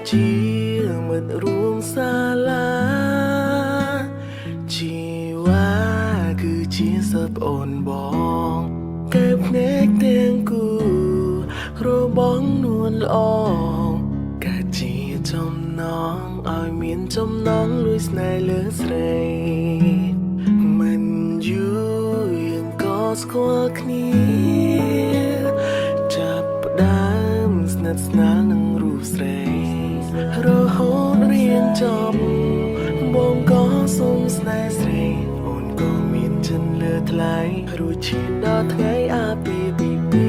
ជាមិត្តរួមសាលាជីវ៉ាគឺជាសិស្សប្អូនបងកែភ្នែកទាំងគូរបស់នួនល្អកាជាចំណងឲ្យមានចំណងលួយស្នេហ៍លើស្រីមិនយូរយើងក៏ស្គាល់គ្នាចាប់ផ្ដើមស្និទ្ធស្នាលនឹងរូបស្រីរហូតរៀនចប់បងក៏សុំស្នេហ៍ស្រីអូនក៏មានចិនលើថ្លៃរួចឈានដល់ថ្ងៃអាពាហ៍ពិពា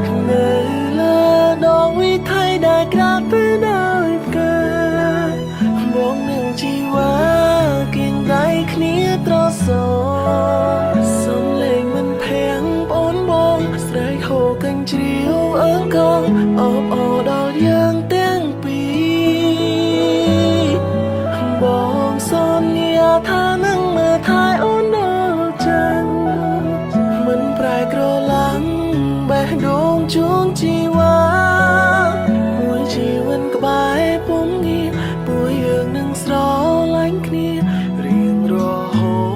ហ៍នៅលើដងវិថីដែលក្រាបពេលដោយផ្កាបងនឹងជីវ៉ាគៀងដៃគ្នាត្រសសំលេងមិនភាំងប្អូនបងស្រែកហូរកញ្ជ្រៀវអើងកងអបអរដល់យើងទាំងពីរបងសន្យាថានឹងមើលថែអូនដល់ចិនមិនប្រែក្រឡាំងបេះដូងជួងជីវ៉ាមួយជីវិតក្បែរពុំងាពួកយើងនឹងស្រឡាញ់គ្នារៀងរហូត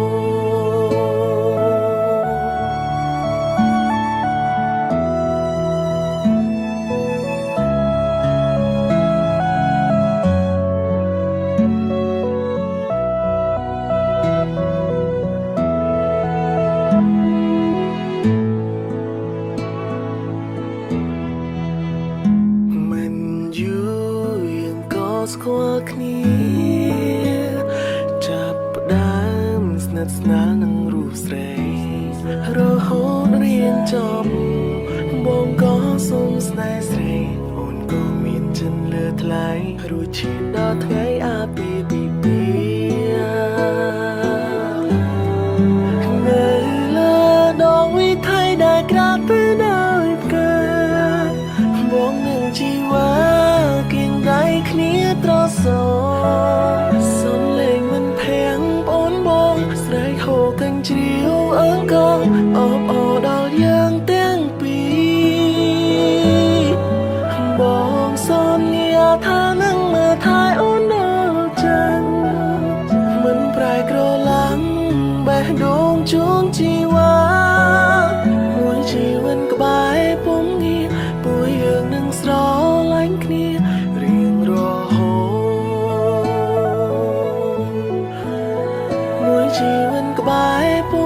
មិនយូរយើងក៏ស្គាល់គ្នាចាប់ផ្ដើមស្និទ្ធស្នាលនឹងរូបស្រីរហូតរៀនចប់បងក៏សុំស្នេហ៍ស្រីអូនក៏មានចិនលើថ្លៃរួចឈានដល់ថ្ងៃអាពាហ៍ពិពាហ៍នៅលើដងវិថីដែលក្រាបពេលដោយផ្កាបងនឹងជីវ៉ាគៀងដៃគ្នាត្រសសំលេងមិនភាំងប្អូនបងស្រែកហូរកញ្ជ្រៀវអើងកងអបអរដល់យើងទាំងពីរបងសន្យាថានឹងមើលថែអូនដល់ចិនមិនប្រែក្រឡាំងបេះដូងជួងជីវ៉ាមួយជីវិតក្បែរពុំងាពួកយើងនឹងស្រឡាញ់គ្នារៀងរហូតមួយជីវិតក្បែរពុំ